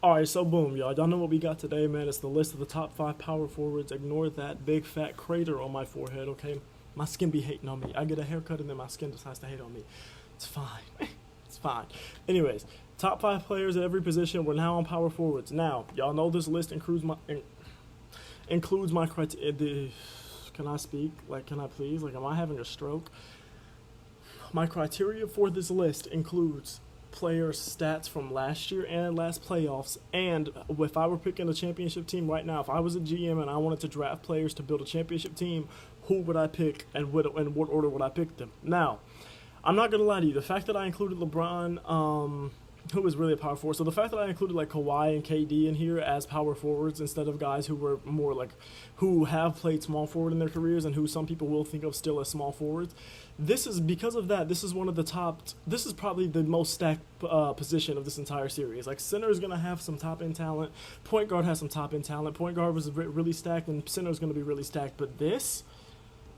Alright, so boom, y'all know what we got today, man. It's the list of the top 5 power forwards. Ignore that big fat crater on my forehead, okay? My skin be hating on me. I get a haircut and then my skin decides to hate on me. It's fine. It's fine. Anyways, top 5 players at every position. We're now on power forwards. Now, y'all know this list includes my criteria. Can I speak? Like, can I please? Like, am I having a stroke? My criteria for this list includes players' stats from last year and last playoffs, and if I were picking a championship team right now, if I was a GM and I wanted to draft players to build a championship team, who would I pick and in what order would I pick them? Now, I'm not going to lie to you, the fact that I included LeBron, who is really a power forward, so the fact that I included like Kawhi and KD in here as power forwards instead of guys who were more like, who have played small forward in their careers and who some people will think of still as small forwards, this is, because of that, this is one of the top, this is probably the most stacked position of this entire series. Like, center is going to have some top-end talent, point guard has some top-end talent, point guard was really stacked, and center is going to be really stacked, but this,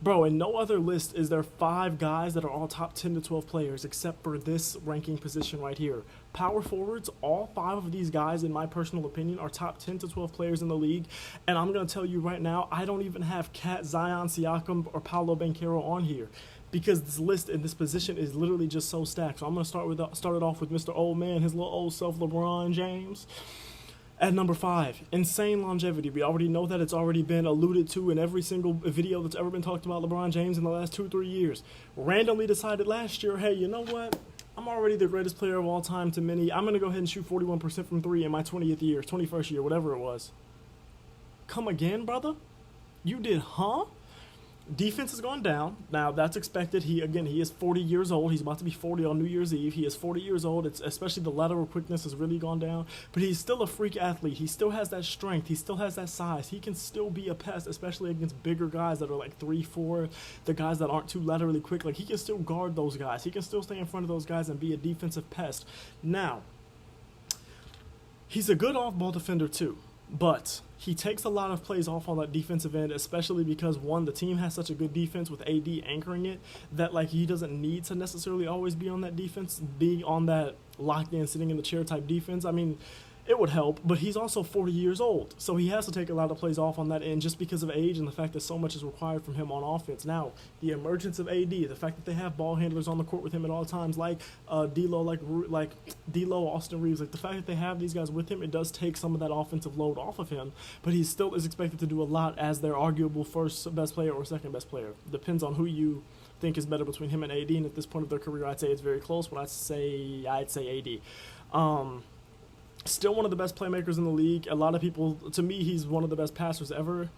bro, in no other list is there 5 guys that are all top 10 to 12 players except for this ranking position right here. Power forwards, all 5 of these guys, in my personal opinion, are top 10 to 12 players in the league. And I'm going to tell you right now, I don't even have Cat, Zion, Siakam, or Paolo Banchero on here, because this list in this position is literally just so stacked. So I'm going to start it off with Mr. Old Man, his little old self, LeBron James. At number 5, insane longevity. We already know that. It's already been alluded to in every single video that's ever been talked about LeBron James in the last 2-3 years. Randomly decided last year, hey, you know what? I'm already the greatest player of all time to many. I'm going to go ahead and shoot 41% from 3 in my 20th year, 21st year, whatever it was. Come again, brother? You did, huh? Defense has gone down. Now, that's expected. He is 40 years old. He's about to be 40 on New Year's Eve. He is 40 years old. It's especially the lateral quickness has really gone down. But he's still a freak athlete. He still has that strength. He still has that size. He can still be a pest, especially against bigger guys that are like 3-4, the guys that aren't too laterally quick. Like, he can still guard those guys. He can still stay in front of those guys and be a defensive pest. Now, he's a good off-ball defender too. But he takes a lot of plays off on that defensive end, especially because, one, the team has such a good defense with AD anchoring it that, like, he doesn't need to necessarily always be on that defense, being on that locked in, sitting in the chair type defense. I mean, it would help, but he's also 40 years old, so he has to take a lot of plays off on that end just because of age and the fact that so much is required from him on offense. Now, the emergence of AD, the fact that they have ball handlers on the court with him at all times, like D'Lo, like D'Lo, Austin Reeves, like the fact that they have these guys with him, it does take some of that offensive load off of him, but he still is expected to do a lot as their arguable first best player or second best player. Depends on who you think is better between him and AD, and at this point of their career, I'd say it's very close, but I'd say AD. Still one of the best playmakers in the league. A lot of people, to me, he's one of the best passers ever.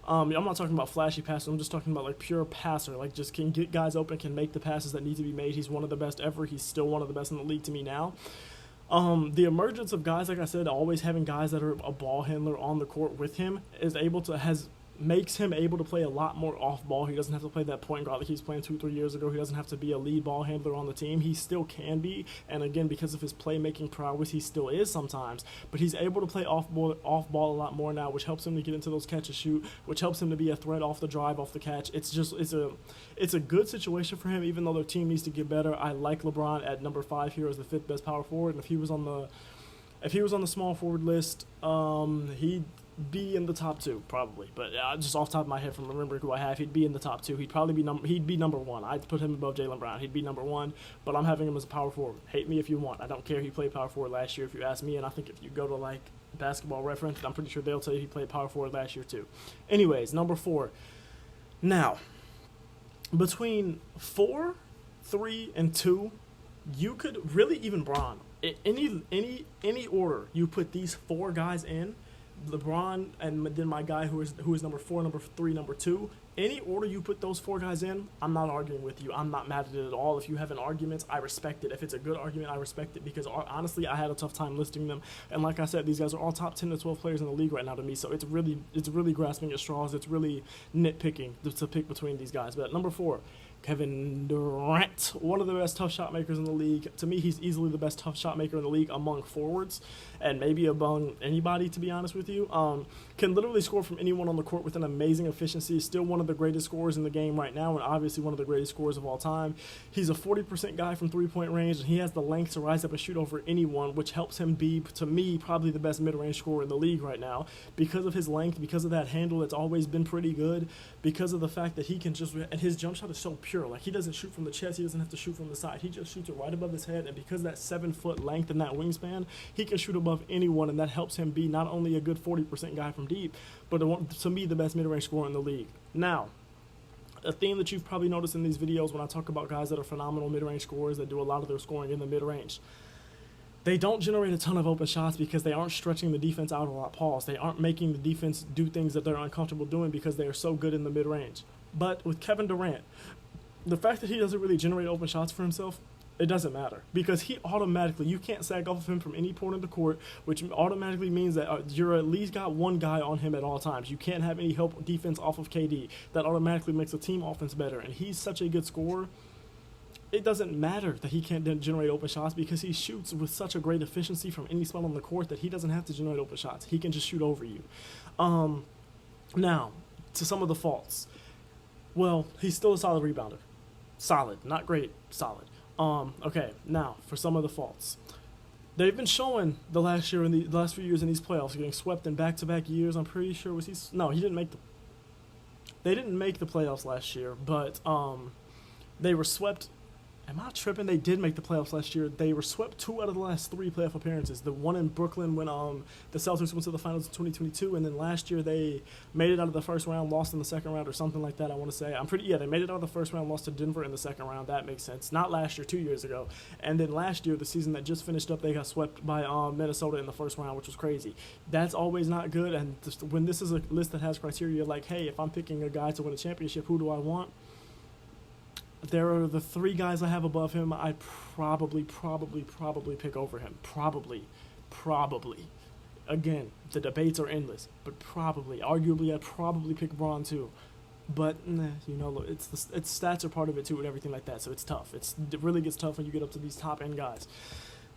I'm not talking about flashy passer. I'm just talking about like pure passer. Like, just can get guys open, can make the passes that need to be made. He's one of the best ever. He's still one of the best in the league to me now. The emergence of guys, like I said, always having guys that are a ball handler on the court with him makes him able to play a lot more off ball. He doesn't have to play that point guard like he was playing 2-3 years ago. He doesn't have to be a lead ball handler on the team. He still can be, and again, because of his playmaking prowess, he still is sometimes. But he's able to play off ball a lot more now, which helps him to get into those catch and shoot, which helps him to be a threat off the drive, off the catch. It's a good situation for him, even though their team needs to get better. I like LeBron at number 5 here as the 5th best power forward, and if he was on the small forward list, he'd be in the top 2 probably, but just off the top of my head from remembering who I have, he'd be in the top 2. He'd probably be number 1. I'd put him above Jaylen Brown. He'd be number 1, but I'm having him as a power forward. Hate me if you want. I don't care. He played power forward last year if you ask me, and I think if you go to like Basketball Reference, I'm pretty sure they'll tell you he played power forward last year too. Anyways, number 4. Now, between 4, 3, and 2, you could really, even Bron, any order you put these 4 guys in, LeBron and then my guy who is number 4, number 3, number 2. Any order you put those 4 guys in, I'm not arguing with you. I'm not mad at it at all. If you have an argument, I respect it. If it's a good argument, I respect it, because honestly, I had a tough time listing them. And like I said, these guys are all top 10 to 12 players in the league right now to me. So it's really grasping at straws. It's really nitpicking to pick between these guys. But at number 4, Kevin Durant, one of the best tough shot makers in the league. To me, he's easily the best tough shot maker in the league among forwards, and maybe among anybody, to be honest with you. Can literally score from anyone on the court with an amazing efficiency. Still one of the greatest scorers in the game right now, and obviously one of the greatest scorers of all time. He's a 40% guy from three-point range, and he has the length to rise up and shoot over anyone, which helps him be, to me, probably the best mid-range scorer in the league right now. Because of his length, because of that handle that's always been pretty good, because of the fact that he can just, and his jump shot is so pure. Like, he doesn't shoot from the chest, he doesn't have to shoot from the side. He just shoots it right above his head, and because of that 7-foot length and that wingspan, he can shoot above anyone, and that helps him be not only a good 40% guy from deep, but to me, the best mid-range scorer in the league. Now, a theme that you've probably noticed in these videos when I talk about guys that are phenomenal mid-range scorers that do a lot of their scoring in the mid-range, they don't generate a ton of open shots because they aren't stretching the defense out a lot. Pause. They aren't making the defense do things that they're uncomfortable doing because they are so good in the mid-range. But with Kevin Durant, the fact that he doesn't really generate open shots for himself, it doesn't matter because he automatically, you can't sag off of him from any point of the court, which automatically means that you're at least got one guy on him at all times. You can't have any help defense off of KD. That automatically makes the team offense better, and he's such a good scorer. It doesn't matter that he can't generate open shots because he shoots with such a great efficiency from any spot on the court that he doesn't have to generate open shots. He can just shoot over you. Now, to some of the faults. Well, he's still a solid rebounder. Solid. Not great. Solid. Okay, now, for some of the faults. They've been showing the last few years in these playoffs, getting swept in back-to-back years. I'm pretty sure he didn't make they didn't make the playoffs last year, but they were swept. Am I tripping? They did make the playoffs last year. They were swept 2 out of the last 3 playoff appearances. The one in Brooklyn when the Celtics went to the finals in 2022, and then last year they made it out of the first round, lost in the second round or something like that, I want to say. They made it out of the first round, lost to Denver in the second round. That makes sense. Not last year, 2 years ago. And then last year, the season that just finished up, they got swept by Minnesota in the first round, which was crazy. That's always not good, and when this is a list that has criteria like, hey, if I'm picking a guy to win a championship, who do I want? There are the 3 guys I have above him. I'd probably pick over him. Probably. Again, the debates are endless, but probably. Arguably, I'd probably pick Braun too. But, it's stats are part of it too and everything like that, so it's tough. It really gets tough when you get up to these top-end guys.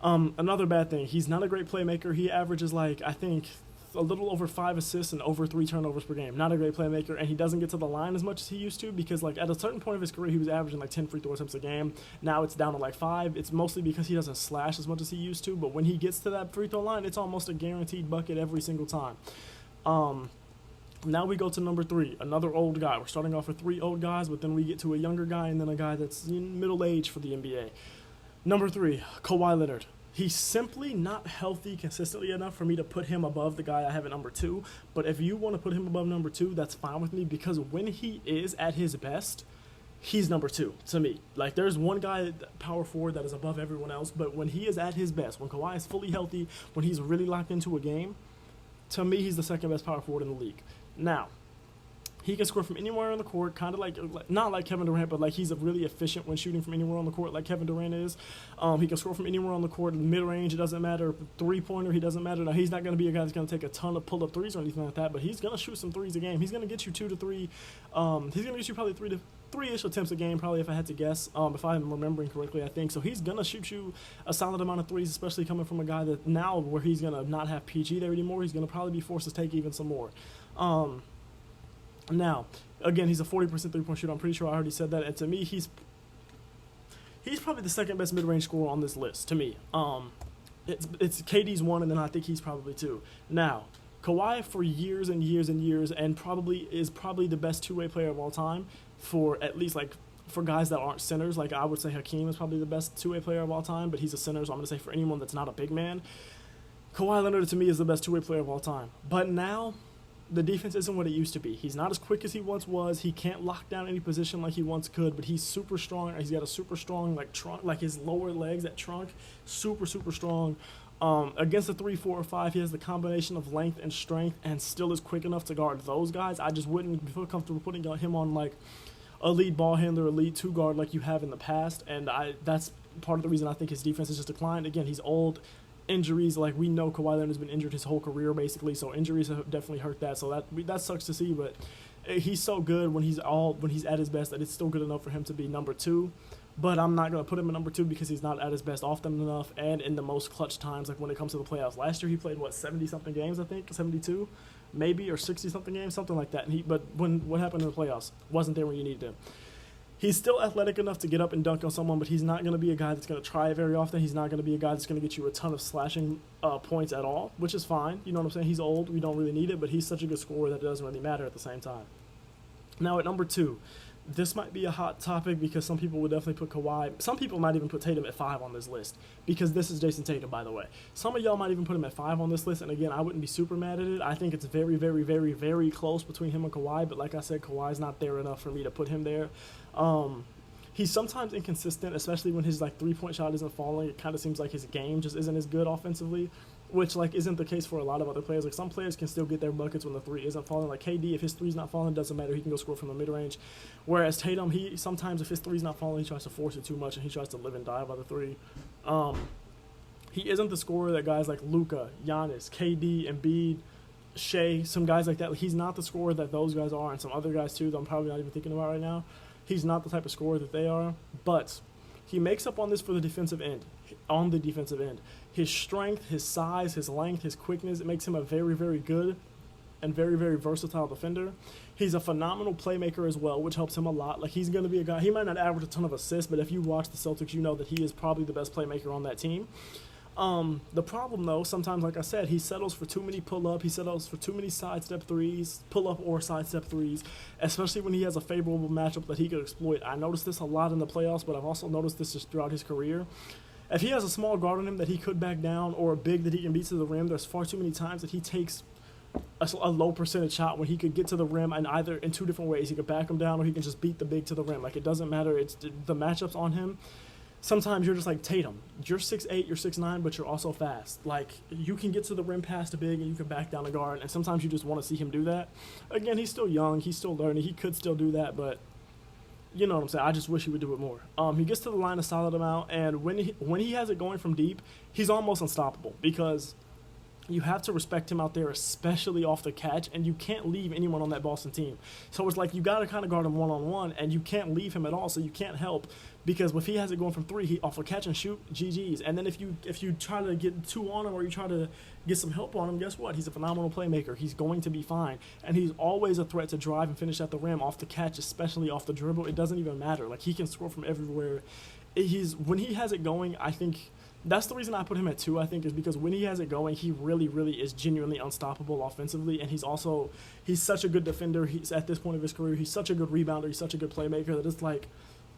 Another bad thing, he's not a great playmaker. He averages, I think, a little over 5 assists and over 3 turnovers per game. Not a great playmaker, and he doesn't get to the line as much as he used to because, at a certain point of his career, he was averaging 10 free throw attempts a game. Now it's down to 5. It's mostly because he doesn't slash as much as he used to, but when he gets to that free throw line, it's almost a guaranteed bucket every single time. Now we go to number 3, another old guy. We're starting off with 3 old guys, but then we get to a younger guy and then a guy that's middle age for the NBA. Number 3, Kawhi Leonard. He's simply not healthy consistently enough for me to put him above the guy I have at number 2. But if you want to put him above number 2, that's fine with me because when he is at his best, he's number 2 to me. There's one guy, power forward, that is above everyone else, but when he is at his best, when Kawhi is fully healthy, when he's really locked into a game, to me, he's the second best power forward in the league. Now, he can score from anywhere on the court, kind of not like Kevin Durant, but he's really efficient when shooting from anywhere on the court like Kevin Durant is. He can score from anywhere on the court, mid-range, it doesn't matter. 3-pointer, he doesn't matter. Now, he's not going to be a guy that's going to take a ton of pull-up threes or anything like that, but he's going to shoot some threes a game. He's going to get you 2 to 3. He's going to get you probably 3-ish attempts a game, probably, if I had to guess, if I'm remembering correctly, I think. So he's going to shoot you a solid amount of threes, especially coming from a guy that now where he's going to not have PG there anymore, he's going to probably be forced to take even some more. Now, again, he's a 40% three-point shooter. I'm pretty sure I already said that. And to me, he's probably the second best mid-range scorer on this list, to me. It's KD's 1, and then I think he's probably 2. Now, Kawhi for years and years and years, and probably the best two-way player of all time for at least for guys that aren't centers. I would say Hakeem is probably the best two-way player of all time, but he's a center, so I'm going to say for anyone that's not a big man, Kawhi Leonard to me is the best two-way player of all time. But now, the defense isn't what it used to be. He's not as quick as he once was. He can't lock down any position like he once could, but he's super strong. He's got a super strong trunk, his lower legs, that trunk, super strong. Against the 3, 4, or 5, he has the combination of length and strength and still is quick enough to guard those guys. I just wouldn't feel comfortable putting him on a lead ball handler, a lead 2 guard like you have in the past, and that's part of the reason I think his defense has just declined. Again, he's old. injuries, like we know Kawhi Leonard has been injured his whole career basically, so injuries have definitely hurt that. So that sucks to see, but he's so good when he's at his best that it's still good enough for him to be number 2. But I'm not going to put him at number 2 because he's not at his best often enough and in the most clutch times, like when it comes to the playoffs. Last year he played, 70-something games, I think, 72, maybe, or 60-something games, something like that. But what happened in the playoffs? Wasn't there when you needed him. He's still athletic enough to get up and dunk on someone, but he's not going to be a guy that's going to try it very often. He's not going to be a guy that's going to get you a ton of slashing points at all, which is fine. You know what I'm saying? He's old. We don't really need it, but he's such a good scorer that it doesn't really matter at the same time. Now at number 2, this might be a hot topic because some people would definitely put Kawhi. Some people might even put Tatum at 5 on this list because this is Jason Tatum, by the way. Some of y'all might even put him at 5 on this list, and again, I wouldn't be super mad at it. I think it's very, very, very, very close between him and Kawhi, but like I said, Kawhi's not there enough for me to put him there. He's sometimes inconsistent, especially when his three-point shot isn't falling. It kind of seems like his game just isn't as good offensively, which isn't the case for a lot of other players. Like some players can still get their buckets when the 3 isn't falling. Like KD, if his 3's not falling, doesn't matter. He can go score from the mid-range. Whereas Tatum, he sometimes if his 3's not falling, he tries to force it too much and he tries to live and die by the 3. He isn't the scorer that guys like Luka, Giannis, KD, Embiid, Shea, some guys like that. He's not the scorer that those guys are, and some other guys too that I'm probably not even thinking about right now. He's not the type of scorer that they are, but he makes up on this for the defensive end. On the defensive end, his strength, his size, his length, his quickness, it makes him a very, very good and very, very versatile defender. He's a phenomenal playmaker as well, which helps him a lot. Like he's going to be a guy, he might not average a ton of assists, but if you watch the Celtics, you know that he is probably the best playmaker on that team. The problem, though, sometimes, like I said, he settles for too many pull-up. He settles for too many sidestep threes, pull-up or sidestep threes, especially when he has a favorable matchup that he could exploit. I noticed this a lot in the playoffs, but I've also noticed this just throughout his career. If he has a small guard on him that he could back down or a big that he can beat to the rim, there's far too many times that he takes a low percentage shot when he could get to the rim and either in 2 different ways. He could back him down or he can just beat the big to the rim. Like, it doesn't matter. It's the matchups on him. Sometimes you're just like Tatum. You're 6'8", you're 6'9", but you're also fast. Like, you can get to the rim past a big and you can back down a guard, and sometimes you just want to see him do that. Again, he's still young. He's still learning. He could still do that, but you know what I'm saying. I just wish he would do it more. He gets to the line a solid amount, and when he has it going from deep, he's almost unstoppable because you have to respect him out there, especially off the catch, and you can't leave anyone on that Boston team. So it's like you got to kind of guard him one-on-one, and you can't leave him at all, so you can't help. Because if he has it going from 3, he off a catch and shoot, GG's. And then if you try to get 2 on him or you try to get some help on him, guess what? He's a phenomenal playmaker. He's going to be fine. And he's always a threat to drive and finish at the rim off the catch, especially off the dribble. It doesn't even matter. Like, he can score from everywhere. When he has it going, I think that's the reason I put him at 2, I think, is because when he has it going, he really, really is genuinely unstoppable offensively. And he's such a good defender. He's at this point of his career, he's such a good rebounder. He's such a good playmaker that it's like,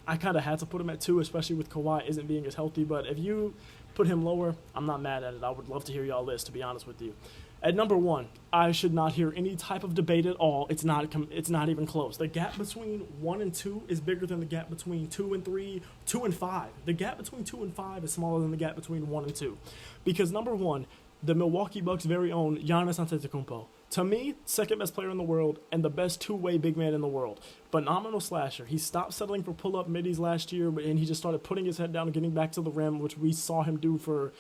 I kind of had to put him at 2, especially with Kawhi isn't being as healthy. But if you put him lower, I'm not mad at it. I would love to hear y'all list, to be honest with you. At number 1, I should not hear any type of debate at all. It's not even close. The gap between 1 and 2 is bigger than the gap between 2 and 3, 2 and 5. The gap between 2 and 5 is smaller than the gap between 1 and 2. Because number 1, the Milwaukee Bucks' very own Giannis Antetokounmpo. To me, second best player in the world and the best two-way big man in the world. Phenomenal slasher. He stopped settling for pull-up middies last year, and he just started putting his head down and getting back to the rim, which we saw him do for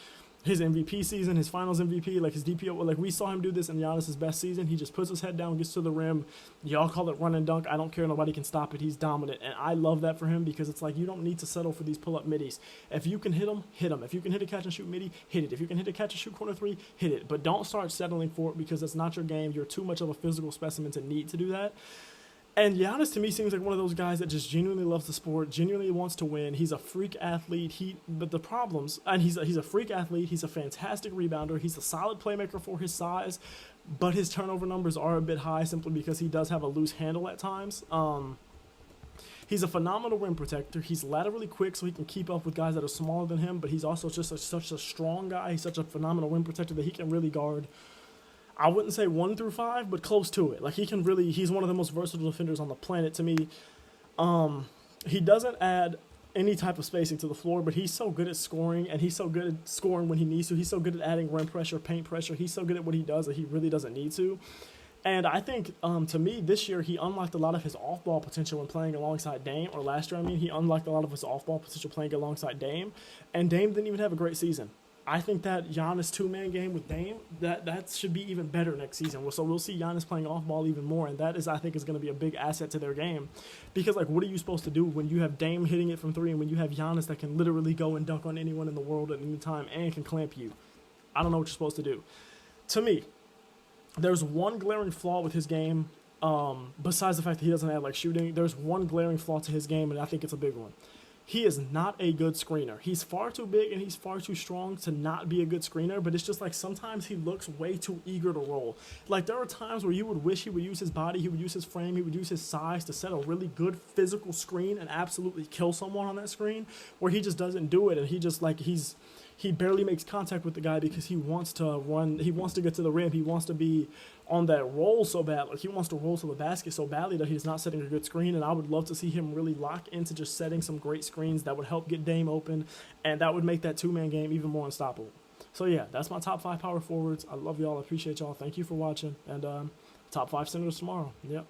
his MVP season, his finals MVP, like his DPO. Like, we saw him do this in Giannis' best season. He just puts his head down, gets to the rim. Y'all call it run and dunk. I don't care. Nobody can stop it. He's dominant. And I love that for him because it's like you don't need to settle for these pull-up middies. If you can hit them, hit them. If you can hit a catch and shoot midi, hit it. If you can hit a catch and shoot corner 3, hit it. But don't start settling for it because that's not your game. You're too much of a physical specimen to need to do that. And Giannis, to me, seems like one of those guys that just genuinely loves the sport, genuinely wants to win. He's a freak athlete. But the problems, and he's a freak athlete. He's a fantastic rebounder. He's a solid playmaker for his size, but his turnover numbers are a bit high simply because he does have a loose handle at times. He's a phenomenal rim protector. He's laterally quick, so he can keep up with guys that are smaller than him, but he's also just such a strong guy. He's such a phenomenal rim protector that he can really guard, I wouldn't say 1 through 5, but close to it. Like, he's one of the most versatile defenders on the planet to me. He doesn't add any type of spacing to the floor, but he's so good at scoring, and he's so good at scoring when he needs to. He's so good at adding rim pressure, paint pressure. He's so good at what he does that he really doesn't need to. And I think, to me, this year he unlocked a lot of his off-ball potential when playing alongside Dame, or last year, he unlocked a lot of his off-ball potential playing alongside Dame, and Dame didn't even have a great season. I think that Giannis two-man game with Dame, that should be even better next season. So we'll see Giannis playing off ball even more, and that is, I think, is going to be a big asset to their game. Because, like, what are you supposed to do when you have Dame hitting it from three and when you have Giannis that can literally go and dunk on anyone in the world at any time and can clamp you? I don't know what you're supposed to do. To me, there's one glaring flaw with his game, besides the fact that he doesn't have, like, shooting. There's one glaring flaw to his game, and I think it's a big one. He is not a good screener. He's far too big and he's far too strong to not be a good screener, but it's just like sometimes he looks way too eager to roll. Like there are times where you would wish he would use his body, he would use his frame, he would use his size to set a really good physical screen and absolutely kill someone on that screen, where he just doesn't do it, and he just like he barely makes contact with the guy because he wants to run, he wants to get to the rim, he wants to be on that roll so bad, like he wants to roll to the basket so badly that he's not setting a good screen, and I would love to see him really lock into just setting some great screens that would help get Dame open, and that would make that two-man game even more unstoppable. So yeah, that's my top 5 power forwards. I love y'all, I appreciate y'all, thank you for watching, and top 5 centers tomorrow. Yep.